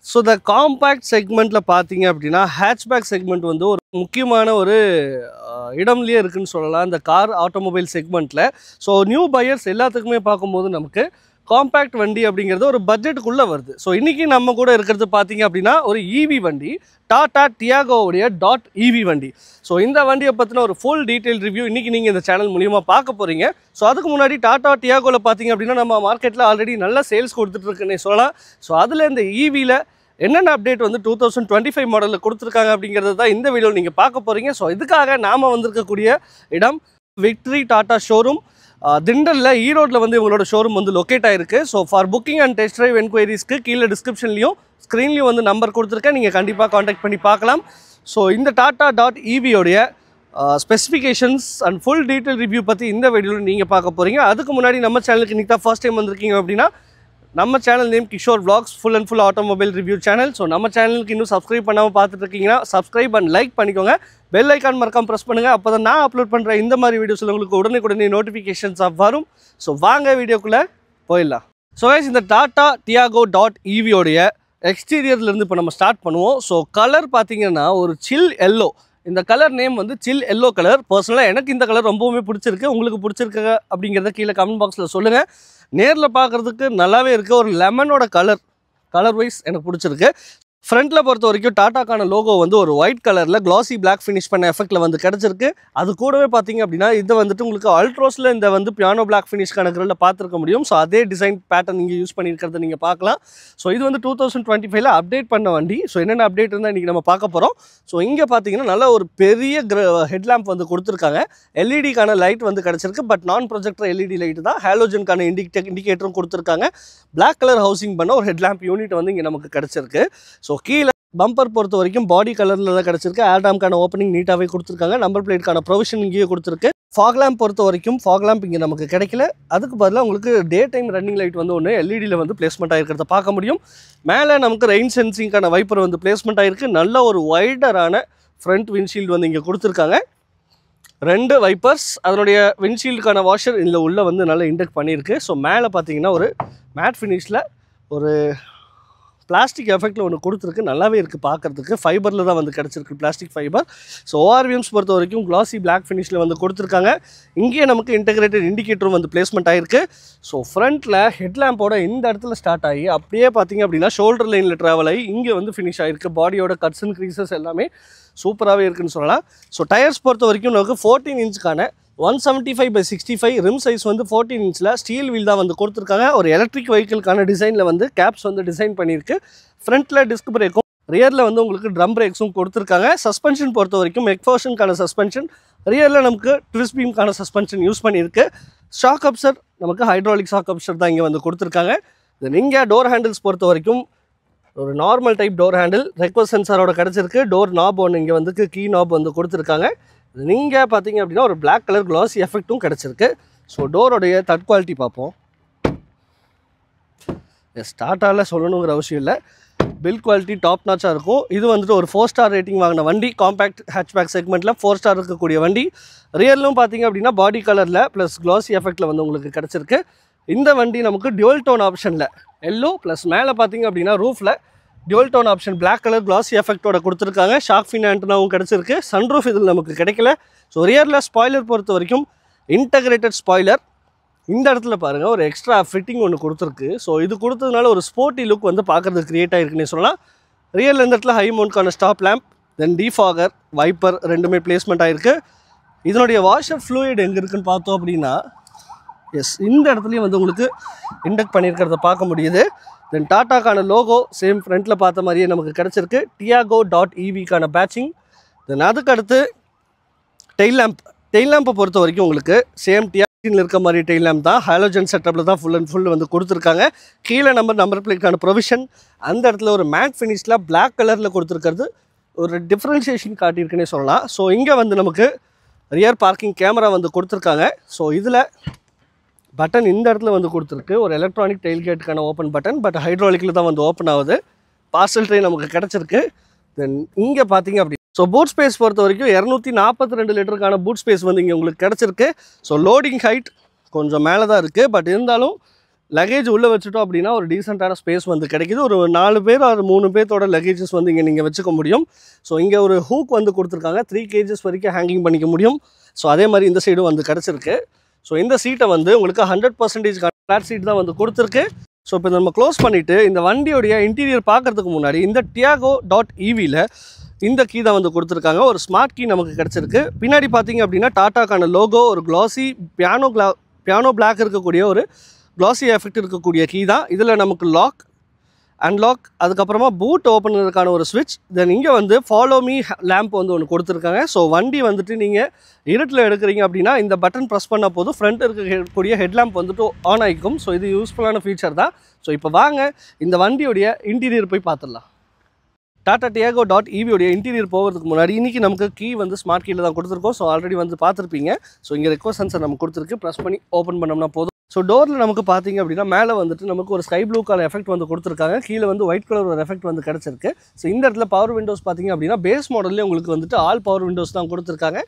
So the compact segmentல பாத்தீங்க அப்படினா hatchback segment வந்து ஒரு முக்கியமான ஒரு இடம்லயே இருக்குன்னு சொல்லலாம் இந்த கார் ஆட்டோமொபைல் செக்மெண்ட்ல. ஸோ நியூ பையர்ஸ் எல்லாத்துக்குமே பார்க்கும்போது நமக்கு காம்பேக்ட் வண்டி அப்படிங்கிறது ஒரு பட்ஜெட்டுக்குள்ளே வருது. ஸோ இன்றைக்கி நம்ம கூட இருக்கிறது பார்த்தீங்க அப்படின்னா ஒரு ஈவி வண்டி, டாடா டியாகோவுடைய டாட் ஈவி வண்டி. ஸோ இந்த வண்டியை பற்றின ஒரு ஃபுல் டீட்டெயில் ரிவ்யூ இன்றைக்கி நீங்கள் இந்த சேனல் மூலியமாக பார்க்க போகிறீங்க. ஸோ அதுக்கு முன்னாடி டாடா டியாகோவில் பார்த்தீங்க அப்படின்னா நம்ம மார்க்கெட்டில் ஆல்ரெடி நல்ல சேல்ஸ் கொடுத்துட்ருக்குன்னே சொல்லலாம். ஸோ அதில் இந்த ஈவியில் என்னென்ன அப்டேட் வந்து 2025 மாடலில் கொடுத்துருக்காங்க அப்படிங்கிறது தான் இந்த வீடியோவில் நீங்கள் பார்க்க போகிறீங்க. ஸோ இதுக்காக நாம் வந்திருக்கக்கூடிய இடம் விக்டரி டாடா ஷோரூம், திண்டலில் ஈரோட்டில் வந்து இவங்களோட ஷோரூம் வந்து லொக்கேட் ஆகிருக்கு. So for booking and test drive என்கொயரிஸ்க்கு கீழே டிஸ்கிரிப்ஷன்லையும் ஸ்க்ரீன்லையும் வந்து நம்பர் கொடுத்துருக்கேன், நீங்கள் கண்டிப்பாக காண்டாக்ட் பண்ணி பார்க்கலாம். ஸோ இந்த டாடா டாட் ஈவியோடைய specifications and full detail review பற்றி இந்த வீடியோவில் நீங்கள் பார்க்க போகிறீங்க. அதுக்கு முன்னாடி நம்ம சேனலுக்கு இன்றைக்கி தான் ஃபர்ஸ்ட் டைம் வந்திருக்கீங்க அப்படின்னா நம்ம channel name Kishore vlogs, full and full automobile review channel. So நம்ம சேனலுக்கு இன்னும் சப்ஸ்கிரைப் பண்ணாமல் பார்த்துட்டு இருக்கீங்கன்னா சப்ஸ்கிரைப் அண்ட் லைக் பண்ணிக்கோங்க. பெல் ஐக்கான் மறக்காம ப்ரெஸ் பண்ணுங்கள். அப்போ தான் நான் அப்லோட் பண்ணுற இந்த மாதிரி வீடியோஸில் உங்களுக்கு உடனே நோட்டிஃபிகேஷன்ஸ் வரும். ஸோ வாங்க வீடியோக்குள்ளே போயிடலாம். ஸோ இந்த டாடா டியாகோ டாட் ஈவியோடைய எக்ஸ்டீரியர்லேருந்து இப்போ நம்ம ஸ்டார்ட் பண்ணுவோம். ஸோ கலர் பார்த்தீங்கன்னா ஒரு சில் எல்லோ. இந்த கலர் நேம் வந்து சில் எல்லோ கலர். பர்சனலாக எனக்கு இந்த கலர் ரொம்பவுமே பிடிச்சிருக்கு. உங்களுக்கு பிடிச்சிருக்க அப்படிங்கிறத கீழே கமெண்ட் பாக்ஸில் சொல்லுங்கள். நேரில் பார்க்குறதுக்கு நல்லாவே இருக்குது. ஒரு லெமனோட கலர் வைஸ் எனக்கு பிடிச்சிருக்கு. ஃப்ரண்ட்டில் பொறுத்த வரைக்கும் டாட்டாக்கான லோகோ வந்து ஒரு ஒயிட் கலரில் கிளாசி பிளாக் ஃபினிஷ் பண்ண எஃபெக்ட்டில் வந்து கிடச்சிருக்கு. அது கூடவே பார்த்தீங்க அப்படின்னா இது வந்துட்டு உங்களுக்கு அல்ட்ரோஸில் இந்த வந்து பியானோ பிளாக் ஃபினிஷ்கான கிரில்ல பார்த்துருக்க முடியும். ஸோ அதே டிசைன் பேட்டர்ன் இங்கே யூஸ் பண்ணியிருக்கிறத நீங்கள் பார்க்கலாம். ஸோ இது வந்து 2025 அப்டேட் பண்ண வண்டி. ஸோ என்னென்ன அப்டேட் இருந்தால் இன்றைக்கி நம்ம பார்க்க போகிறோம். ஸோ இங்கே பார்த்தீங்கன்னா நல்ல ஒரு பெரிய ஹெட்லாம்ப் வந்து கொடுத்துருக்காங்க. எல்இடிக்கான லைட் வந்து கிடச்சிருக்கு. பட் நான் ப்ரொஜெக்டர் எல்இடி லைட்டு தான். ஹாலோஜனுக்கான இண்டிகேட்டரும் கொடுத்துருக்காங்க. பிளாக் கலர் ஹவுசிங் பண்ண ஒரு ஹெட்லாம்ப் யூனிட் வந்து இங்கே நமக்கு கிடச்சிருக்கு. ஸோ கீழே பம்பர் பொறுத்த வரைக்கும் பாடி கலரில் தான் கிடச்சிருக்கு. ஆடாம்கான ஓப்பனிங் நீட்டாகவே கொடுத்துருக்காங்க. நம்பர் பிளேட்கான ப்ரொவிஷன் இங்கேயே கொடுத்துருக்கு. ஃபாக் லேம்ப் பொறுத்த வரைக்கும் ஃபாக் லேம்ப் இங்கே நமக்கு கிடைக்கல. அதுக்கு பதிலாக உங்களுக்கு டே டைம் ரன்னிங் லைட் வந்து ஒன்று எல்இடியில் வந்து பிளேஸ்மெண்ட் ஆகிருக்கிறத பார்க்க முடியும். மேலே நமக்கு ரெயின் சென்சிங்கான வைப்பர் வந்து பிளேஸ்மெண்ட் ஆகிருக்கு. நல்ல ஒரு வைடரான ஃப்ரண்ட் விண்ட்ஷீல்டு வந்து இங்கே கொடுத்துருக்காங்க. 2 வைப்பர்ஸ், அதனுடைய விண்ட்ஷீல்டுக்கான வாஷர் இதில் உள்ளே வந்து நல்லா இன்டெக்ட் பண்ணியிருக்கு. ஸோ மேலே பார்த்தீங்கன்னா ஒரு மேட் ஃபினிஷில் ஒரு பிளாஸ்டிக் எஃபெக்டில் ஒன்று கொடுத்துருக்கு. நல்லாவே இருக்குது பார்க்குறதுக்கு. ஃபைபரில் தான் வந்து கிடச்சிருக்கு, பிளாஸ்டிக் ஃபைபர். ஸோ ஓஆர்விஎம்ஸ் பொறுத்த வரைக்கும் கிளாசி பிளாக் ஃபினிஷில் வந்து கொடுத்துருக்காங்க. இங்கேயே நமக்கு இன்டெகிரேட்டட் இண்டிகேட்டரும் வந்து பிளேஸ்மெண்ட் ஆகிருக்கு. ஸோ ஃப்ரண்ட்டில் ஹெட்லாம்போட இந்த இடத்துல ஸ்டார்ட் ஆகி அப்படியே பார்த்தீங்க அப்படின்னா ஷோல்டர் லைனில் ட்ராவல் ஆகி இங்கே வந்து ஃபினிஷ் ஆகிருக்கு. பாடியோட கட்ஸ் அண்ட் க்ரீசஸ் எல்லாமே சூப்பராகவே இருக்குன்னு சொல்லலாம். ஸோ டயர்ஸ் பொறுத்த வரைக்கும் நமக்கு 14 இன்ச்சுக்கான 175/65 ரிம் சைஸ் வந்து 14 இன்ச்சில் ஸ்டீல் வீல் தான் வந்து கொடுத்துருக்காங்க. ஒரு எலக்ட்ரிக் வெஹிக்கிள்கான டிசைனில் வந்து கேப்ஸ் வந்து டிசைன் பண்ணியிருக்கு. ஃப்ரண்ட்டில் டிஸ்க் பிரேக்கும், ரியரில் வந்து உங்களுக்கு ட்ரம் பிரேக்ஸும் கொடுத்துருக்காங்க. சஸ்பென்ஷன் பொறுத்த வரைக்கும் மெக்ஃபர்ஷனுக்கான சஸ்பென்ஷன், ரியரில் நமக்கு ட்விஸ்ட் பீம்கான சஸ்பென்ஷன் யூஸ் பண்ணியிருக்கு. ஷாக் அப்சர் நமக்கு ஹைட்ராலிக் ஷாக் அப்சர் தான் இங்கே வந்து கொடுத்துருக்காங்க. தென் இங்கே டோர் ஹேண்டில்ஸ் பொறுத்த வரைக்கும் ஒரு normal type door handle request சென்சாரோட கிடச்சிருக்கு. டோர் நாப் ஒன்று இங்கே வந்து கீ நாப் வந்து கொடுத்துருக்காங்க. நீங்கள் பார்த்தீங்க அப்படின்னா ஒரு பிளாக் கலர் கிளாசி எஃபெக்ட்டும் கிடச்சிருக்கு. ஸோ டோரோடைய தட் குவாலிட்டி பார்ப்போம். டாட்டாவில் சொல்லணுங்கிற அவசியம் இல்லை, பில்ட் குவாலிட்டி டாப் நாச்சாக இருக்கும். இது வந்துட்டு ஒரு 4 ஸ்டார் ரேட்டிங் வாங்கின வண்டி. காம்பேக்ட் ஹேட்ச்பேக் செக்மெண்ட்டில் 4 ஸ்டார் இருக்கக்கூடிய வண்டி. ரியலும் பார்த்தீங்க அப்படின்னா பாடி கலரில் ப்ளஸ் கிளாசி எஃபெக்டில் வந்து உங்களுக்கு கிடச்சிருக்கு. இந்த வண்டி நமக்கு டியூவல் டோன் ஆப்ஷனில் எல்லோ ப்ளஸ் மேலே பார்த்தீங்க அப்படின்னா ரூஃபில் dual tone option black colour classy எஃபெக்டோட கொடுத்துருக்காங்க. ஷாக் ஃபின் ஆண்டனாவும் கிடச்சிருக்கு. சன்ரூஃப் இதில் நமக்கு கிடைக்கல. ஸோ ரியரில் ஸ்பாய்லர் பொறுத்த வரைக்கும் இன்டகிரேட்டட் ஸ்பாய்லர். இந்த இடத்துல பாருங்கள் ஒரு எக்ஸ்ட்ரா ஃபிட்டிங் ஒன்று கொடுத்துருக்கு. ஸோ இது கொடுத்ததுனால ஒரு ஸ்போர்ட்டி லுக் வந்து பார்க்குறதுக்கு க்ரியேட் ஆகிருக்குன்னு சொல்லலாம். ரியரில் இந்த இடத்துல ஹை மவுண்ட்கான ஸ்டாப் லேம்ப், தென் டிஃபாகர், வைப்பர் ரெண்டுமே பிளேஸ்மெண்ட் ஆகிருக்கு. இதனுடைய வாஷர் ஃப்ளூயிட் எங்கே இருக்குன்னு பார்த்தோம் அப்படின்னா இந்த இடத்துலையும் வந்து உங்களுக்கு இண்டக்ட் பண்ணியிருக்கிறத பார்க்க முடியுது. தென் டாட்டாக்கான லோகோ சேம் ஃப்ரண்ட்டில் பார்த்த மாதிரியே நமக்கு கிடச்சிருக்கு. டியாகோ டாட் ஈவிக்கான பேட்சிங். தென் அதுக்கு அடுத்து டெயில் லேம்பை பொறுத்த வரைக்கும் உங்களுக்கு சேம் டியாகில் இருக்க மாதிரி டெயில் லேம்ப் தான். ஹாலோஜன் செட்டப்பில் தான் ஃபுல் அண்ட் ஃபுல் வந்து கொடுத்துருக்காங்க. கீழே நம்பர் பிளேட்கான ப்ரொவிஷன், அந்த இடத்துல ஒரு மேட் ஃபினிஷில் பிளாக் கலரில் கொடுத்துருக்கிறது ஒரு டிஃப்ரென்ஷியேஷன் காட்டியிருக்குன்னே சொல்லலாம். ஸோ இங்கே வந்து நமக்கு ரியர் பார்க்கிங் கேமரா வந்து கொடுத்துருக்காங்க. ஸோ இதில் பட்டன் இந்த இடத்துல வந்து கொடுத்துருக்கு. ஒரு எலக்ட்ரானிக் டெயில்கேட்டுக்கான ஓப்பன் பட்டன், பட் ஹைட்ராலிக்கில் தான் வந்து ஓப்பன் ஆகுது. பார்சல் ட்ரே நமக்கு கிடச்சிருக்கு. தென் இங்கே பார்த்தீங்க அப்படி ஸோ பூட் ஸ்பேஸ் பொறுத்த வரைக்கும் 242 லிட்டருக்கான பூட் ஸ்பேஸ் வந்து இங்கே உங்களுக்கு கிடச்சிருக்கு. ஸோ லோடிங் ஹைட் கொஞ்சம் மேலே தான் இருக்குது. பட் இருந்தாலும் லக்கேஜ் உள்ளே வச்சுட்டோம் அப்படின்னா ஒரு டீசெண்டான ஸ்பேஸ் வந்து கிடைக்குது. ஒரு 4 பேர் ஒரு 3 பேர்த்தோட லக்கேஜஸ் வந்து இங்கே நீங்கள் வச்சுக்க முடியும். ஸோ இங்கே ஒரு ஹூக் வந்து கொடுத்துருக்காங்க, 3 kgs வரைக்கும் ஹேங்கிங் பண்ணிக்க முடியும். ஸோ அதே மாதிரி இந்த சைடும் வந்து கிடச்சிருக்கு. ஸோ இந்த சீட்டை வந்து உங்களுக்கு 100% ஃப்ளாட் சீட் தான் வந்து கொடுத்துருக்கு. ஸோ இப்போ நம்ம க்ளோஸ் பண்ணிவிட்டு இந்த வண்டியோடைய இன்டீரியர் பார்க்குறதுக்கு முன்னாடி இந்த tiago.ev-ல இந்த கீ தான் வந்து கொடுத்துருக்காங்க. ஒரு ஸ்மார்ட் கீ நமக்கு கிடச்சிருக்கு. பின்னாடி பார்த்தீங்க அப்படின்னா டாட்டாக்கான லோகோ, ஒரு க்ளாஸி பியானோ பிளாக் இருக்கக்கூடிய ஒரு க்ளாஸி எஃபெக்ட் இருக்கக்கூடிய கீ தான். இதில் நமக்கு லாக், அன்லாக், அதுக்கப்புறமா பூட் ஓப்பன் பண்ணுறதுக்கான ஒரு ஸ்விட்ச், தென் இங்கே வந்து ஃபாலோ மீ லேம்ப் வந்து ஒன்று கொடுத்துருக்காங்க. ஸோ வண்டி வந்துட்டு நீங்கள் இருட்டில் எடுக்கிறீங்க அப்படின்னா இந்த பட்டன் ப்ரெஸ் பண்ண போதும் ஃப்ரண்ட் இருக்கக்கூடிய ஹெட்லாம்ப் வந்துட்டு ஆன் ஆகிக்கும். ஸோ இது யூஸ்ஃபுல்லான ஃபீச்சர் தான். ஸோ இப்போ வாங்க இந்த வண்டியோடைய இன்டீரியர் போய் பார்த்துடலாம். டாடா tiago.ev-உடைய இன்டீரியர் போகிறதுக்கு முன்னாடி இன்றைக்கி நமக்கு கீ வந்து ஸ்மார்ட் கீயில் தான் கொடுத்துருக்கோம். ஸோ ஆல்ரெடி வந்து பார்த்துருப்பீங்க. ஸோ இங்கே ரெக்வஸ்ட் சென்சர் நமக்கு கொடுத்துருக்கு, ப்ரெஸ் பண்ணி ஓப்பன் பண்ணோம்னா போதும். ஸோ டோரில் நமக்கு பார்த்தீங்க அப்படின்னா மேலே வந்துட்டு நமக்கு ஒரு ஸ்கை ப்ளூ கலர் எஃபெக்ட் வந்து கொடுத்துருக்காங்க, கீழே வந்து ஒயிட் கலர் ஒரு எஃபெக்ட் வந்து கிடச்சிருக்கு. ஸோ இந்த இடத்துல பவர் விண்டோஸ் பார்த்தீங்க அப்படின்னா பேஸ் மாடல்லே உங்களுக்கு வந்துட்டு ஆல் பவர் விண்டோஸ் தான் கொடுத்துருக்காங்க.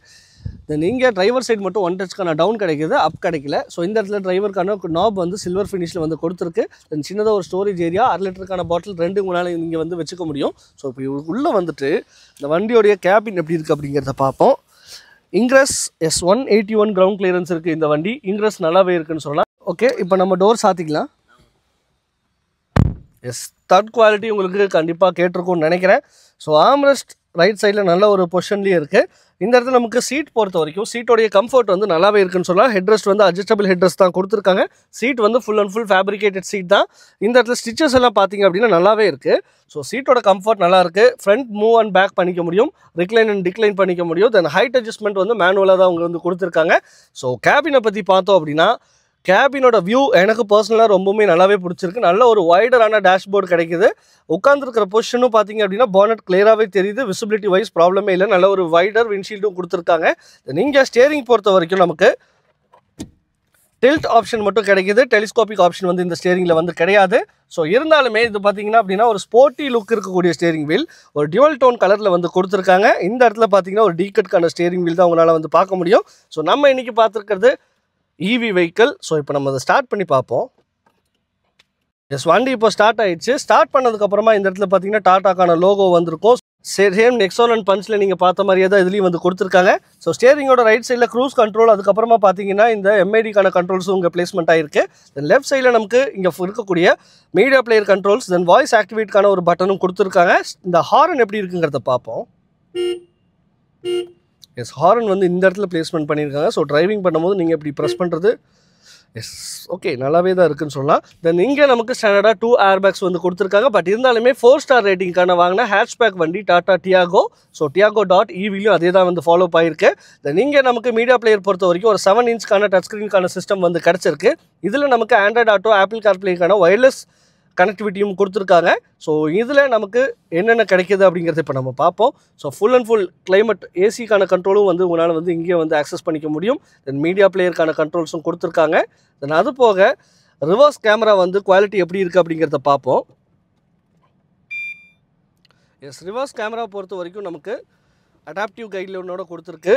தென் இங்கே டிரைவர் சைடு மட்டும் 1 டச்சுக்கான டவுன் கிடைக்கிது, அப் கிடைக்கல. ஸோ இந்த இடத்துல டிரைவருக்கான நாப் வந்து சில்வர் ஃபினிஷில் வந்து கொடுத்துருக்கு. தென் சின்னதாக ஒரு ஸ்டோரேஜ் ஏரியா, 1/2 லிட்டருக்கான பாட்டில் 2 உங்களால் இங்கே வந்து வச்சுக்க முடியும். ஸோ இப்போ உள்ளே வந்துட்டு இந்த வண்டியோடைய கேபின் எப்படி இருக்குது அப்படிங்கிறத பார்ப்போம். இங்கிரஸ் S181 கிரவுண்ட் கிளியரன்ஸ் இருக்குது இந்த வண்டி. இங்கிரஸ் நல்லாவே இருக்குன்னு சொல்லலாம். ஓகே, இப்போ நம்ம டோர் சாத்திக்கலாம். தேர்ட் குவாலிட்டி உங்களுக்கு கண்டிப்பாக கேட்டிருக்கும்னு நினைக்கிறேன். ஸோ ஆம்ரெஸ்ட் ரைட் சைடில் நல்ல ஒரு பொசிஷன்லேயே இருக்குது. இந்த இடத்துல நமக்கு சீட் பொறுத்த வரைக்கும் சீட்டோடைய கம்ஃபர்ட் வந்து நல்லாவே இருக்குன்னு சொல்லலாம். ஹெட்ரெஸ்ட் வந்து அட்ஜஸ்டபிள் ஹெட்ரெஸ்ட் தான் கொடுத்துருக்காங்க. சீட் வந்து full and full fabricated seat தான். இந்த இடத்துல ஸ்டிச்சஸ் எல்லாம் பார்த்தீங்க அப்படின்னா நல்லாவே இருக்குது. ஸோ சீட்டோட கம்ஃபர்ட் நல்லா இருக்குது. ஃப்ரண்ட் மூவ் அண்ட் பேக் பண்ணிக்க முடியும், ரிக்ளைன் அண்ட் டிக்ளைன் பண்ணிக்க முடியும். தென் ஹைட் அட்ஜஸ்ட்மெண்ட் வந்து மேனுவலாக தான் அவங்க வந்து கொடுத்துருக்காங்க. ஸோ கேபினை பற்றி பார்த்தோம் அப்படின்னா கேபினோட வியூ எனக்கு பர்சனலாக ரொம்பவுமே நல்லாவே பிடிச்சிருக்கு. நல்ல ஒரு வைடரான டேஷ்போர்டு கிடைக்குது. உட்காந்துருக்கிற பொசிஷனும் பார்த்தீங்க அப்படின்னா பானட் கிளியராகவே தெரியுது. விசிபிலிட்டி வைஸ் ப்ராப்ளமே இல்லை. நல்ல ஒரு வைடர் விண்ட்ஷீல்டும் கொடுத்துருக்காங்க. நீங்கள் ஸ்டியரிங் பொறுத்த வரைக்கும் நமக்கு டில்ட் ஆப்ஷன் மட்டும் கிடைக்குது. டெலிஸ்கோபிக் ஆப்ஷன் வந்து இந்த ஸ்டியரிங்கில் வந்து கிடையாது. ஸோ இருந்தாலுமே இது பார்த்தீங்கன்னா அப்படின்னா ஒரு ஸ்போர்ட்டி லுக் இருக்கக்கூடிய ஸ்டியரிங் வீல், ஒரு டியூவல் டோன் கலரில் வந்து கொடுத்துருக்காங்க. இந்த இடத்துல பார்த்தீங்கன்னா ஒரு டீகட்கான ஸ்டியரிங் வீல் தான் உங்களால் வந்து பார்க்க முடியும். ஸோ நம்ம இன்றைக்கி பார்த்துருக்கிறது ஈவி வெஹிக்கிள். ஸோ இப்போ நம்ம அதை ஸ்டார்ட் பண்ணி பார்ப்போம். வண்டி இப்போ ஸ்டார்ட் ஆயிடுச்சு. ஸ்டார்ட் பண்ணதுக்கப்புறமா இந்த இடத்துல பார்த்தீங்கன்னா டாட்டாக்கான லோகோ வந்திருக்கும். சேம் நெக்ஸான் அண்ட் பஞ்சில் நீங்கள் பார்த்த மாதிரியே தான் இதுலேயும் வந்து கொடுத்துருக்காங்க. ஸோ ஸ்டியரிங்கோட ரைட் சைடில் க்ரூஸ் கண்ட்ரோல், அதுக்கப்புறமா பார்த்தீங்கன்னா இந்த MID-க்கான கண்ட்ரோல்ஸும் இங்கே பிளேஸ்மெண்ட் ஆகிருக்கு. தென் லெஃப்ட் சைடில் நமக்கு இங்கே இருக்கக்கூடிய மீடியா பிளேயர் கண்ட்ரோல்ஸ், தென் வாய்ஸ் ஆக்டிவேட்கான ஒரு பட்டனும் கொடுத்துருக்காங்க. இந்த ஹாரன் எப்படி இருக்குங்கிறத பார்ப்போம். ஹாரன் வந்து இந்த இடத்துல பிளேஸ்மெண்ட் பண்ணியிருக்காங்க. ஸோ டிரைவிங் பண்ணும்போது நீங்கள் இப்படி ப்ரெஸ் பண்ணுறது ஓகே நல்லாவே தான் இருக்குன்னு சொல்லலாம். தென் இங்கே நமக்கு ஸ்டாண்டர்டாக 2 ஏர்பேக்ஸ் வந்து கொடுத்துருக்காங்க. பட் இருந்தாலுமே 4 ஸ்டார் ரேட்டிங்கான வாங்கின ஹேட்ச்பேக் வண்டி டாடா டியாகோ. ஸோ tiago.ev-லையும் அதே தான் வந்து ஃபாலோ ஆகிருக்கு. தென் இங்கே நமக்கு மீடியா பிளேயர் பொறுத்த வரைக்கும் ஒரு 7 இன்ச்க்கான டச் ஸ்க்ரீனுக்கான சிஸ்டம் வந்து கிடச்சிருக்கு. இதில் நமக்கு ஆண்ட்ராய்டு ஆட்டோ, ஆப்பிள் கார்ப்ளேக்கான ஒயர்லெஸ் கனெக்டிவிட்டியும் கொடுத்துருக்காங்க. ஸோ இதில் நமக்கு என்னென்ன கிடைக்கிது அப்படிங்கிறத இப்போ நம்ம பார்ப்போம். So full and full climate ஏசிக்கான கண்ட்ரோலும் வந்து உங்களால் வந்து இங்கே வந்து ஆக்சஸ் பண்ணிக்க முடியும். தென் மீடியா பிளேயருக்கான கண்ட்ரோல்ஸும் கொடுத்துருக்காங்க. தென் அது போக ரிவர்ஸ் கேமரா வந்து குவாலிட்டி எப்படி இருக்குது அப்படிங்கிறத பார்ப்போம். ரிவர்ஸ் கேமரா பொறுத்த வரைக்கும் நமக்கு அடாப்டிவ் கைட்லைனோட கொடுத்துருக்கு.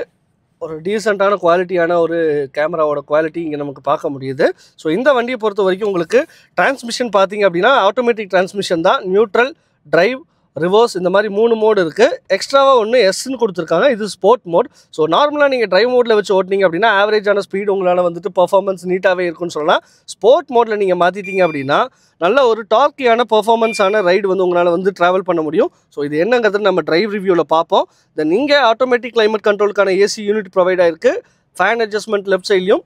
ஒரு டீசெண்டான குவாலிட்டியான ஒரு கேமராவோட குவாலிட்டி இங்கே நமக்கு பார்க்க முடியுது. ஸோ இந்த வண்டியை பொறுத்த வரைக்கும் உங்களுக்கு டிரான்ஸ்மிஷன் பார்த்தீங்க அப்படின்னா ஆட்டோமேட்டிக் டிரான்ஸ்மிஷன் தான். நியூட்ரல், டிரைவ், ரிவர்ஸ் இந்த மாதிரி 3 மோடு இருக்குது. எக்ஸ்ட்ராவாக ஒன்று எஸ்ன்னு கொடுத்துருக்காங்க, இது ஸ்போர்ட் மோட். ஸோ நார்மலாக நீங்கள் டிரைவ் மோடில் வச்சு ஓட்டினீங்க அப்படின்னா ஆவரேஜான ஸ்பீடு உங்களால் வந்துட்டு பர்ஃபார்மன்ஸ் நீட்டாகவே இருக்குன்னு சொல்லலாம். ஸ்போர்ட் மோடில் நீங்கள் மாற்றிட்டீங்க அப்படின்னா நல்ல ஒரு டார்க்கியான பர்ஃபார்மன்ஸான ரைடு வந்து உங்களால் வந்து ட்ராவல் பண்ண முடியும். ஸோ இது என்னங்கிறது நம்ம டிரைவ் ரிவ்யூவில் பார்ப்போம். தென் இங்கே ஆட்டோமேட்டிக் கிளைமேட் கண்ட்ரோலுக்கான ஏசி யூனிட் ப்ரொவைட் ஆயிருக்கு. ஃபேன் அட்ஜஸ்ட்மெண்ட் லெஃப்ட் சைட்லையும்,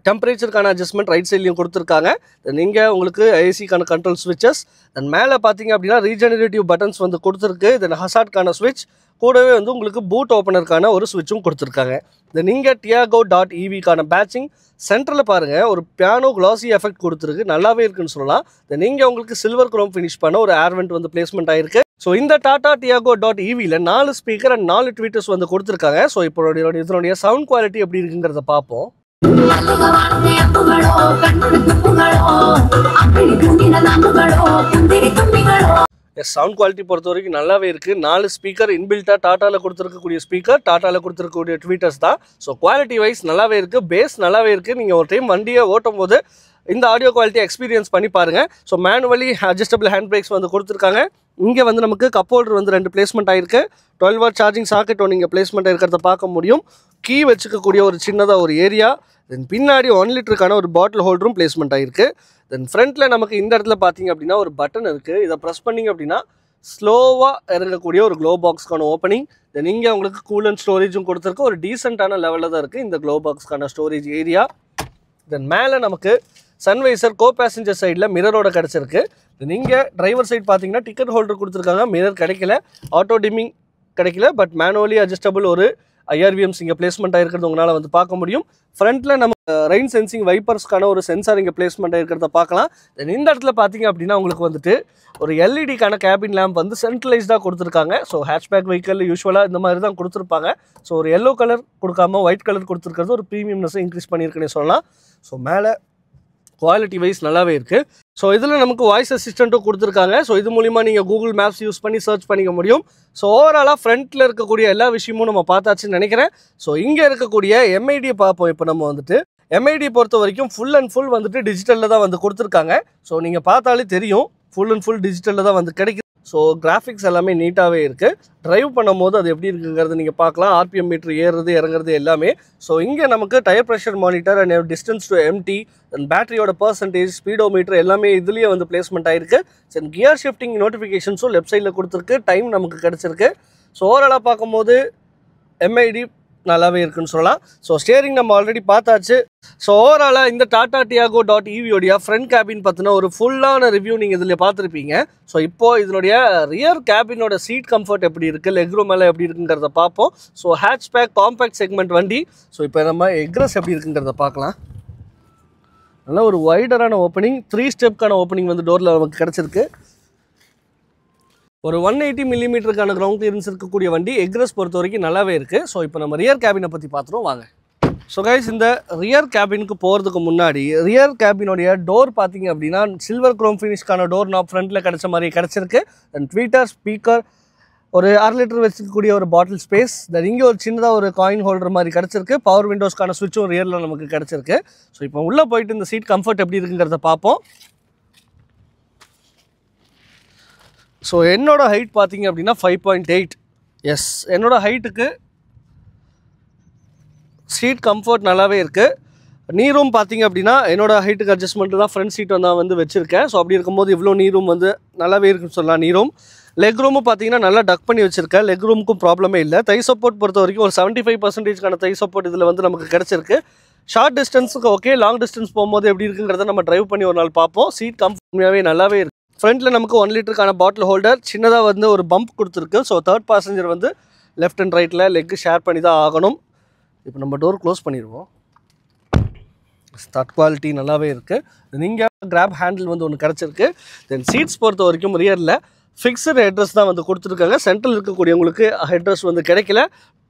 டெம்பரேச்சருக்கான அட்ஜஸ்ட்மெண்ட் ரைட் சைட்லையும் கொடுத்துருக்காங்க. தென் இங்கே உங்களுக்கு ஏசிக்கான கண்ட்ரோல் ஸ்விட்சஸ், தென் மேலே பார்த்தீங்க அப்படின்னா ரீஜெனரேட்டிவ் பட்டன்ஸ் வந்து கொடுத்துருக்கு. தென் ஹசார்ட்கான ஸ்விட்ச் கூடவே வந்து உங்களுக்கு பூட் ஓப்பனருக்கான ஒரு ஸ்விட்சும் கொடுத்துருக்காங்க. தென் இங்கே tiago.ev-க்கான பேட்சிங் சென்டரில் பாருங்கள் ஒரு பியானோ கிளாசி எஃபெக்ட் கொடுத்துருக்கு, நல்லாவே இருக்குன்னு சொல்லலாம். தென் இங்கே உங்களுக்கு சில்வர் குரோம் ஃபினிஷ் பண்ண ஒரு ஏர்வெண்ட் வந்து பிளேஸ்மெண்ட் ஆயிருக்கு. ஸோ இந்த டாடா tiago.ev-ல 4 ஸ்பீக்கர் அண்ட் 4 ட்வீட்டர்ஸ் வந்து கொடுத்துருக்காங்க. ஸோ இப்போ இதனுடைய சவுண்ட் குவாலிட்டி எப்படி இருக்குங்கிறத பார்ப்போம். சவுண்ட் குவாலிட்டி பொறுத்த வரைக்கும் நல்லாவே இருக்குது. 4 ஸ்பீக்கர் இன்பில்ட்டாக டாட்டாவில் கொடுத்துருக்கக்கூடிய ஸ்பீக்கர், டாட்டாவில் கொடுத்துருக்கக்கூடிய ட்வீட்டர்ஸ் தான். ஸோ குவாலிட்டி வைஸ் நல்லாவே இருக்குது, பேஸ் நல்லாவே இருக்குது. நீங்கள் ஒரு டைம் வண்டியை ஓட்டும் போது இந்த ஆடியோ குவாலிட்டி எக்ஸ்பீரியன்ஸ் பண்ணி பாருங்கள். So manually adjustable hand brakes வந்து கொடுத்துருக்காங்க. இங்கே வந்து நமக்கு கப் ஹோல்டர் வந்து 2 பிளேஸ்மெண்ட் ஆயிருக்கு. 12 வாட் சார்ஜிங் சாக்கெட் ஒன்று இங்கே பிளேஸ்மெண்ட் இருக்கிறத பார்க்க முடியும். கீ வச்சுக்கக்கூடிய ஒரு சின்னதாக ஒரு ஏரியா, தென் பின்னாடி 1 லிட்டருக்கான ஒரு பாட்டில் ஹோல்டரும் பிளேஸ்மெண்ட் ஆயிருக்கு. தென் ஃப்ரண்ட்டில் நமக்கு இந்த இடத்துல பார்த்தீங்க அப்படின்னா ஒரு பட்டன் இருக்குது. இதை ப்ரெஸ் பண்ணிங்க அப்படின்னா ஸ்லோவாக இறங்கக்கூடிய ஒரு க்ளோ பாக்ஸ்க்கான ஓப்பனிங். தென் இங்கே உங்களுக்கு கூலண்ட் ஸ்டோரேஜும் கொடுத்துருக்கு. ஒரு டீசெண்டான லெவலில் தான் இருக்குது இந்த க்ளோ பாக்ஸ்க்கான ஸ்டோரேஜ் ஏரியா. தென் மேலே நமக்கு சன்வைசர் கோ பேசஞ்சர் சைடில் மிரரோட கிடச்சிருக்கு. நீங்கள் டிரைவர் சைட் பார்த்தீங்கன்னா டிக்கெட் ஹோல்டர் கொடுத்துருக்காங்க. மிரர் கிடைக்கல, ஆட்டோ டிமிங் கிடைக்கல, பட் மேனுவலி அட்ஜஸ்டபிள் ஒரு IRVMs இங்கே பிளேஸ்மெண்ட் ஆகிருக்கிறது உங்களால் வந்து பார்க்க முடியும். ஃப்ரண்ட்டில் நம்ம ரெயின் சென்சிங் வைப்பர்ஸ்க்கான ஒரு சென்சார் இங்கே பிளேஸ்மெண்ட் ஆகிருக்கிறத பார்க்கலாம். தென் இந்த இடத்துல பார்த்தீங்க அப்படின்னா உங்களுக்கு வந்துட்டு ஒரு எல்இடிக்கான கேபின் லேம்ப் வந்து சென்ட்ரலைஸ்டாக கொடுத்துருக்காங்க. ஸோ ஹேட்ச்பேக் வெஹிக்கிள் யூஸ்வலாக இந்த மாதிரி தான் கொடுத்துருப்பாங்க. ஸோ ஒரு எல்லோ கலர் கொடுக்காம ஒயிட் கலர் கொடுத்துருக்கிறது ஒரு ப்ரீமியம்னஸை இன்க்ரீஸ் பண்ணியிருக்குன்னு சொல்லலாம். ஸோ மேலே குவாலிட்டி வைஸ் நல்லாவே இருக்குது. ஸோ இதில் நமக்கு வாய்ஸ் அசிஸ்டண்ட்டும் கொடுத்துருக்காங்க. ஸோ இது மூலிமா நீங்கள் கூகுள் மேப்ஸ் யூஸ் பண்ணி சர்ச் பண்ணிக்க முடியும். ஸோ ஓவராலாக ஃப்ரண்ட்டில் இருக்கக்கூடிய எல்லா விஷயமும் நம்ம பார்த்தாச்சுன்னு நினைக்கிறேன். ஸோ இங்கே இருக்கக்கூடிய எம்ஐடியை பார்ப்போம். இப்போ நம்ம வந்துட்டு எம்ஐடி பொறுத்த வரைக்கும் ஃபுல் அண்ட் ஃபுல் வந்துட்டு டிஜிட்டலில் தான் வந்து கொடுத்துருக்காங்க. ஸோ நீங்கள் பார்த்தாலே தெரியும் ஃபுல் அண்ட் ஃபுல் டிஜிட்டலில் தான் வந்து கிடைக்குது. ஸோ கிராஃபிக்ஸ் எல்லாமே நீட்டாகவே இருக்குது. ட்ரைவ் பண்ணும் போது அது எப்படி இருக்குங்கிறது நீங்கள் பார்க்கலாம். RPM மீட்டர் ஏறுறது இறங்குறது எல்லாமே. ஸோ இங்கே நமக்கு tyre pressure monitor and distance to empty and பேட்டரியோட பர்சன்டேஜ், ஸ்பீடோ மீட்டர் எல்லாமே இதுலேயே வந்து பிளேஸ்மெண்ட் ஆகிருக்கு. சரி, கியர் ஷிஃப்டிங் நோட்டிஃபிகேஷன்ஸும் லெஃப்ட் சைடில் கொடுத்துருக்கு. டைம் நமக்கு கிடச்சிருக்கு. ஸோ ஓவராலாக பார்க்கும்போது எம்ஐடி நல்லாவே இருக்குன்னு சொல்லலாம். ஸோ ஸ்டியரிங் நம்ம ஆல்ரெடி பார்த்தாச்சு. ஸோ ஓவராலாக இந்த டாடா டியாகோ .EVயோடைய ஃப்ரண்ட் கேபின் பற்றின ஒரு ஃபுல்லான ரிவ்யூ நீங்கள் இதில் பார்த்துருப்பீங்க. ஸோ இப்போது இதனுடைய ரியர் கேபினோட சீட் கம்ஃபர்ட் எப்படி இருக்குது, லெக் ரூம் எல்லாம் எப்படி இருக்குங்கிறத பார்ப்போம். ஸோ ஹேட்ச்பேக் காம்பேக்ட் செக்மெண்ட் வண்டி. ஸோ இப்போ நம்ம எக்ரஸ் எப்படி இருக்குங்கிறத பார்க்கலாம். நல்லா ஒரு வைடரான ஓப்பனிங், 3 ஸ்டெப்க்கான ஓப்பனிங் வந்து டோரில் நமக்கு கிடச்சிருக்கு. ஒரு 180 மில்லிமீட்டருக்கான கிரவுண்ட் கிளியரன்ஸ் இருக்கக்கூடிய வண்டி எக்ரஸ் பொறுத்த வரைக்கும் நல்லாவே இருக்குது. ஸோ இப்போ நம்ம ரியர் கேபினை பற்றி பார்த்துருவோம் வாங்க. ஸோ கைஸ், இந்த ரியர் கேபினுக்கு போகிறதுக்கு முன்னாடி ரியர் கேபினுடைய டோர் பார்த்தீங்க அப்படின்னா சில்வர் குரோம் ஃபினிஷ்க்கான டோர் நாப் ஃப்ரண்ட்டில் கிடச்ச மாதிரி கிடச்சிருக்கு. தென் ட்வீட்டர், ஸ்பீக்கர், ஒரு 1/2 லிட்டர் வச்சுக்கக்கூடிய ஒரு பாட்டில் ஸ்பேஸ். தென் இங்கே ஒரு சின்னதாக ஒரு காயின் ஹோல்டர் மாதிரி கிடச்சிருக்கு. பவர் விண்டோஸ்க்கான ஸ்விட்சும் ரியரில் நமக்கு கிடச்சிருக்கு. ஸோ இப்போ உள்ளே போயிட்டு இந்த சீட் கம்ஃபர்ட் எப்படி இருக்குங்கிறத பார்ப்போம். ஸோ என்னோட ஹைட் பார்த்தீங்க அப்படின்னா 5.8. எஸ், என்னோடய ஹைட்டுக்கு சீட் கம்ஃபர்ட் நல்லாவே இருக்குது. நீ ரூம் பார்த்தீங்க அப்படின்னா என்னோடய ஹைட்டுக்கு அட்ஜஸ்ட்மெண்ட்டு தான் ஃப்ரண்ட் சீட் வந்து வச்சுருக்கேன். ஸோ அப்படி இருக்கும்போது இவ்வளோ நீ ரூம் வந்து நல்லாவே இருக்குன்னு சொல்லலாம். நீ ரூம் லெக் ரூமும் பார்த்தீங்கன்னா நல்லா டக் பண்ணி வச்சுருக்கேன். லெக் ரூமுக்கும் ப்ராப்ளமே இல்லை. தை சப்போர்ட் பொறுத்த வரைக்கும் ஒரு 75%க்கான தை சப்போர்ட் இதில் வந்து நமக்கு கிடச்சிருக்கு. ஷார்ட் டிஸ்டன்ஸுக்கு ஓகே, லாங் டிஸ்டன்ஸ் போகும்போது எப்படி இருக்குங்கிறத நம்ம ட்ரைவ் பண்ணி ஒரு நாள் பார்ப்போம். சீட் கம்ஃபர்ட்மாகவே நல்லாவே இருக்குது. ஃப்ரண்ட்டில் நமக்கு 1 லிட்டருக்கான பாட்டில் ஹோல்டர், சின்னதாக வந்து ஒரு பம்ப் கொடுத்துருக்கு. ஸோ தேர்ட் பேசஞ்சர் வந்து லெஃப்ட் அண்ட் ரைட்டில் லெக்கு ஷேர் பண்ணி தான் ஆகணும். இப்போ நம்ம டோர் க்ளோஸ் பண்ணிடுவோம். ஸ்டார்ட் குவாலிட்டி நல்லாவே இருக்குது. நீங்கள் கிராப் ஹேண்டில் வந்து ஒன்று கிடச்சிருக்கு. தென் சீட்ஸ் பொறுத்த வரைக்கும் ரியரில் ஃபிக்ஸட் ஹெட்ரஸ் தான் வந்து கொடுத்துருக்காங்க. சென்ட்ரல் இருக்கக்கூடியவங்களுக்கு ஹெட்ரஸ் வந்து கிடைக்கல.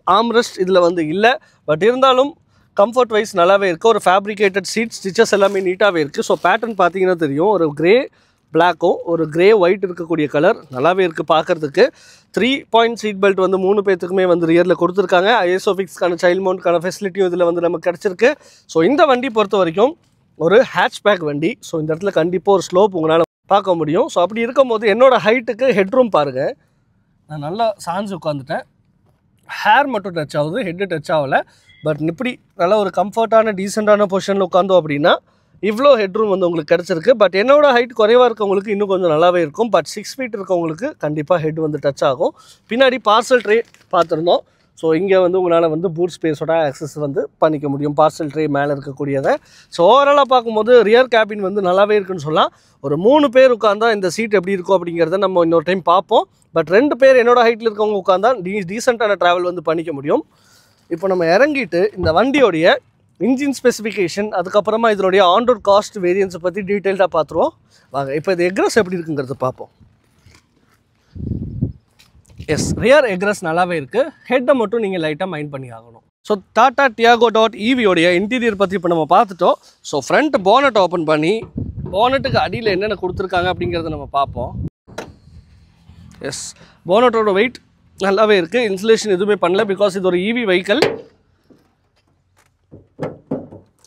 ஆம்ரெஸ்ட் இதில் வந்து இல்லை. பட் இருந்தாலும் கம்ஃபர்ட் வைஸ் நல்லாவே இருக்குது. ஒரு ஃபேப்ரிகேட்டட் சீட், ஸ்டிச்சஸ் எல்லாமே நீட்டாகவே இருக்குது. ஸோ பேட்டர்ன் பார்த்தீங்கன்னா தெரியும், ஒரு கிரே பிளாக்கும் ஒரு கிரே ஒயிட் இருக்கக்கூடிய கலர் நல்லாவே இருக்குது பார்க்குறதுக்கு. 3 பாயிண்ட் சீட் பெல்ட் வந்து 3 பேத்துக்குமே வந்து ரியரில் கொடுத்துருக்காங்க. ஐஎஸ்ஓஃபிக்ஸ்க்கான சைல்ட் மவுண்ட்க்கான ஃபெசிலிட்டியும் இதில் வந்து நமக்கு கிடச்சிருக்கு. ஸோ இந்த வண்டி பொறுத்த வரைக்கும் ஒரு ஹேட்ச்பேக் வண்டி. ஸோ இந்த இடத்துல கண்டிப்பாக ஒரு ஸ்லோப் உங்களால் பார்க்க முடியும். ஸோ அப்படி இருக்கும்போது என்னோடய ஹைட்டுக்கு ஹெட்ரூம் பாருங்கள். நான் நல்லா சாஞ்சு உட்காந்துட்டேன். ஹேர் மட்டும் டச் ஆகுது, ஹெட்டு டச் ஆகலை. பட் இப்படி நல்லா ஒரு கம்ஃபர்ட்டான டீசெண்டான பொசிஷனில் உட்காந்தோம் அப்படின்னா இவ்வளோ ஹெட்ரூம் வந்து உங்களுக்கு கிடச்சிருக்கு. பட் என்னோட ஹைட் குறைவாக இருக்கவங்களுக்கு இன்னும் கொஞ்சம் நல்லாவே இருக்கும். பட் 6 ஃபீட் இருக்கவங்களுக்கு கண்டிப்பாக ஹெட் வந்து டச் ஆகும். பின்னாடி பார்சல் ட்ரே பார்த்துருந்தோம். ஸோ இங்கே வந்து உங்களால் வந்து பூட் ஸ்பேஸோட ஆக்சஸ் வந்து பண்ணிக்க முடியும், பார்சல் ட்ரே மேலே இருக்கக்கூடியதை. ஸோ ஓவராலாக பார்க்கும்போது ரியர் கேபின் வந்து நல்லாவே இருக்குன்னு சொல்லலாம். ஒரு 3 பேர் உட்காந்தா இந்த சீட் எப்படி இருக்கும் அப்படிங்கிறத நம்ம இன்னொரு டைம் பார்ப்போம். பட் 2 பேர் என்னோட ஹைட்டில் இருக்கவங்க உட்காந்தா டீசெண்டான ட்ராவல் வந்து பண்ணிக்க முடியும். இப்போ நம்ம இறங்கிட்டு இந்த வண்டியோடைய இன்ஜின் ஸ்பெசிஃபிகேஷன், அதுக்கப்புறமா இதனுடைய ஆன்ரோட் காஸ்ட் வேரியன்ஸை பற்றி டீட்டெயில்டாக பார்த்துருவோம் வாங்க. இப்போ இது எக்ரஸ் எப்படி இருக்குங்கிறது பார்ப்போம். எஸ், ரியர் எக்ரஸ் நல்லாவே இருக்குது. ஹெட்டை மட்டும் நீங்கள் லைட்டாக மைண்ட் பண்ணி ஆகணும். ஸோ டாடா டியாகோ .EVயோடைய இன்டீரியர் பற்றி இப்போ நம்ம பார்த்துட்டோம். ஸோ ஃப்ரண்ட் போனட் ஓப்பன் பண்ணி போனட்டுக்கு அடியில் என்னென்ன கொடுத்துருக்காங்க அப்படிங்கிறத நம்ம பார்ப்போம். எஸ் போனட்டோட வெயிட் நல்லாவே இருக்குது. இன்சுலேஷன் எதுவுமே பண்ணல பிகாஸ் இது ஒரு இவி வெஹிக்கல்.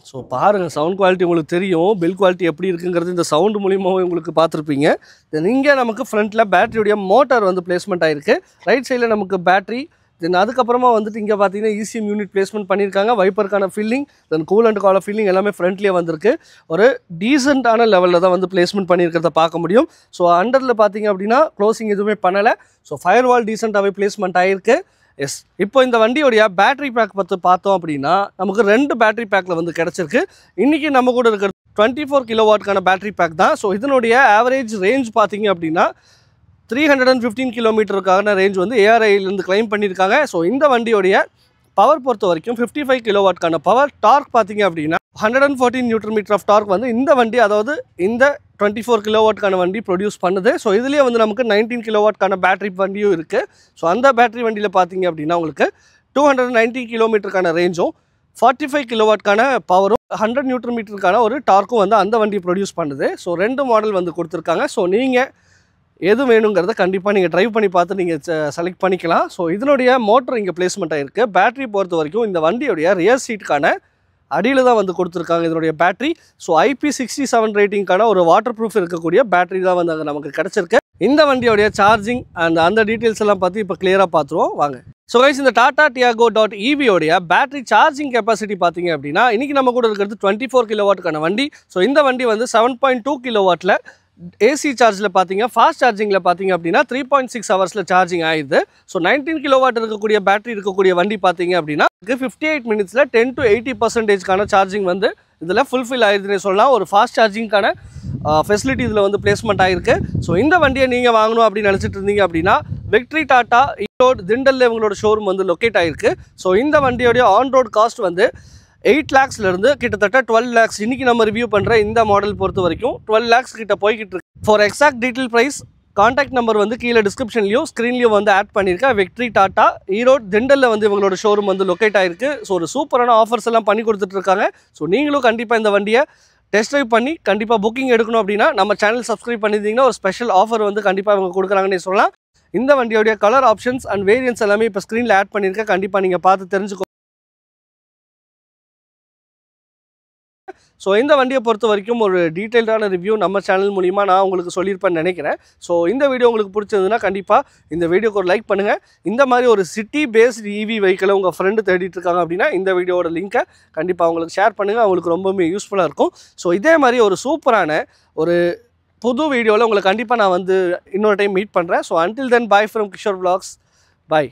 ஸோ பாருங்கள் சவுண்ட் குவாலிட்டி உங்களுக்கு தெரியும், பில் குவாலிட்டி எப்படி இருக்குங்கிறது இந்த சவுண்டு மூலியமாகவே உங்களுக்கு பார்த்துருப்பீங்க. தென் இங்கே நமக்கு ஃப்ரண்ட்டில் பேட்டரியுடைய மோட்டார் வந்து பிளேஸ்மெண்ட் ஆகிருக்கு. ரைட் சைடில் நமக்கு பேட்டரி, தென் அதுக்கப்புறமா வந்துட்டு இங்கே பார்த்தீங்கன்னா இசிஎம் யூனிட் பிளேஸ்மெண்ட் பண்ணியிருக்காங்க. வைப்பருக்கான ஃபில்லிங், தென் கூலண்ட் கால ஃபில்லிங் எல்லாமே ஃப்ரண்ட்லேயே வந்திருக்கு. ஒரு டீசெண்டான லெவலில் தான் வந்து பிளேஸ்மெண்ட் பண்ணியிருக்கிறத பார்க்க முடியும். ஸோ அண்டரில் பார்த்தீங்க அப்படின்னா க்ளோசிங் எதுவுமே பண்ணலை. ஸோ ஃபயர் வால் டீசெண்டாகவே பிளேஸ்மெண்ட் ஆகிருக்கு. எஸ் இப்போ இந்த வண்டியோடைய பேட்டரி பேக் பார்த்தோம் அப்படின்னா நமக்கு 2 பேட்டரி பேக்கில் வந்து கிடச்சிருக்கு. இன்றைக்கி நம்ம கூட இருக்கிற 24 கிலோவாட்கான பேட்டரி பேக் தான். ஸோ இதனுடைய ஆவரேஜ் ரேஞ்ச் பார்த்தீங்க அப்படின்னா 315 கிலோமீட்டருக்கான ரேஞ்ச் வந்து ஏஆர்ஐலேருந்து கிளைம் பண்ணியிருக்காங்க. ஸோ இந்த வண்டியோடைய பவர் பொறுத்த வரைக்கும் 55 கிலோவாட்கான பவர். டார்க் பார்த்தீங்க அப்படின்னா 114 நியூட்டன் மீட்டர் ஆஃப் டார்க் வந்து இந்த வண்டி, அதாவது இந்த 24 கிலோவாட்கான வண்டி ப்ரொடியூஸ் பண்ணுது. ஸோ இதுலேயே வந்து நமக்கு 19 கிலோவாட்கான பேட்டரி வண்டியும் இருக்குது. ஸோ அந்த பேட்டரி வண்டியில் பார்த்தீங்க அப்படின்னா உங்களுக்கு 290 கிலோமீட்டருக்கான ரேஞ்சும் 45 கிலோவாட்கான பவரும் 100 நியூட்டன் மீட்டருக்கான ஒரு டார்க்கும் வந்து அந்த வண்டி ப்ரொடியூஸ் பண்ணுது. ஸோ 2 மாடல் வந்து கொடுத்துருக்காங்க. ஸோ நீங்கள் எது வேணுங்கிறத கண்டிப்பாக நீங்கள் ட்ரைவ் பண்ணி பார்த்து நீங்கள் செலக்ட் பண்ணிக்கலாம். ஸோ இதனுடைய மோட்டர் இங்கே பிளேஸ்மெண்ட் ஆகிருக்கு. பேட்டரி பொறுத்த வரைக்கும் இந்த வண்டியோடைய ரியர் சீட்டுக்கான அடியில் தான் வந்து கொடுத்துருக்காங்க இதனுடைய பேட்டரி. ஸோ IP67 ரேட்டிங்கான ஒரு வாட்டர் ப்ரூஃப் இருக்கக்கூடிய பேட்டரி தான் வந்து அங்கே நமக்கு கிடச்சிருக்கு. இந்த வண்டியோடைய சார்ஜிங் அந்த டீட்டெயில்ஸ் எல்லாம் பார்த்து இப்போ கிளியராக பார்த்துருவோம் வாங்க. ஸோ கைஸ் இந்த டாடா டியாகோ EVயோடைய பேட்டரி சார்ஜிங் கெப்பாசிட்டி பார்த்தீங்க அப்படின்னா இன்றைக்கி நம்ம கூட இருக்கிறது 24 கிலோவாட்டுக்கான வண்டி. ஸோ இந்த வண்டி வந்து 7.2 கிலோவாட்டில் ஏசி சார்ஜில் பார்த்தீங்க, ஃபாஸ்ட் சார்ஜிங்கில் பார்த்தீங்க அப்படின்னா 3.6 ஹவர்ஸில் சார்ஜிங் ஆயிடுது. ஸோ 19 கிலோவாட் இருக்கக்கூடிய பேட்டரி இருக்கக்கூடிய வண்டி பார்த்தீங்க அப்படின்னா 58 மினிட்ஸில் 10 to 80% சார்ஜிங் வந்து இதில் ஃபுல்ஃபில் ஆகிடுதுன்னு சொல்லலாம். ஒரு ஃபாஸ்ட் சார்ஜிங்கான ஃபெசிலிட்டி இதில் வந்து பிளேஸ்மெண்ட் ஆகிருக்கு. ஸோ இந்த வண்டியை நீங்கள் வாங்கணும் அப்படின்னு நினச்சிட்டு இருந்தீங்க அப்படின்னா விக்ட்ரி டாடா ஈரோடு திண்டலில் இவங்களோட ஷோரூம் வந்து லொக்கேட் ஆகிருக்கு. ஸோ இந்த வண்டியோடைய ஆன் ரோட் காஸ்ட் வந்து 8 lakhsலேருந்து கிட்டத்தட்ட 12 lakhs இன்றைக்கி நம்ம ரிவ்யூ பண்ணுற இந்த மாடல் பொறுத்த வரைக்கும் 12 lakhs கிட்ட போய்கிட்டு இருக்கு. For exact detail price contact number வந்து கீழே டிஸ்கிரிப்ஷன்லையும் ஸ்க்ரீன்லையும் வந்து ஆட் பண்ணியிருக்கேன். விக்ட்ரி டாடா ஈரோடு திண்டலில் வந்து இவங்களோட ஷோரூம் வந்து லொக்கேட் ஆகிருக்கு. ஸோ ஒரு சூப்பரான ஆஃபர்ஸ் எல்லாம் பண்ணி கொடுத்துட்ருக்காங்க. ஸோ நீங்களும் கண்டிப்பாக இந்த வண்டியை டெஸ்ட் ட்ரைவ் பண்ணி கண்டிப்பாக புக்கிங் எடுக்கணும் அப்படின்னா நம்ம சேனல் சப்ஸ்கிரைப் பண்ணியிருந்தீங்கன்னா ஒரு ஸ்பெஷல் ஆஃபர் வந்து கண்டிப்பாக இவங்க கொடுக்குறாங்கன்னு சொல்லலாம். இந்த வண்டியோடைய கலர் ஆப்ஷன்ஸ் அண்ட் வேரியன்ஸ் எல்லாமே இப்போ ஸ்க்ரீனில் ஆட் பண்ணியிருக்கேன். கண்டிப்பாக நீங்கள் பார்த்து தெரிஞ்சுக்கோ. ஸோ இந்த வண்டியை பொறுத்த வரைக்கும் ஒரு டீட்டெயில்டான ரிவ்யூ நம்ம சேனல் மூலிமா நான் உங்களுக்கு சொல்லியிருப்பேன்னு நினைக்கிறேன். ஸோ இந்த வீடியோ உங்களுக்கு பிடிச்சிருந்ததுன்னா கண்டிப்பாக இந்த வீடியோக்கு ஒரு லைக் பண்ணுங்கள். இந்த மாதிரி ஒரு சிட்டி பேஸ்டு இவி வெஹிக்கிளை உங்கள் ஃப்ரெண்டு தேடிட்டு இருக்காங்க அப்படின்னா இந்த வீடியோட லிங்க்கை கண்டிப்பாக அவங்களுக்கு ஷேர் பண்ணுங்கள். அவங்களுக்கு ரொம்பவுமே யூஸ்ஃபுல்லாக இருக்கும். ஸோ இதே மாதிரி ஒரு சூப்பரான ஒரு புது வீடியோவில் உங்களை கண்டிப்பாக நான் வந்து இன்னொரு டைம் மீட் பண்ணுறேன். So until then bye from Kishore Vlogs. Bye.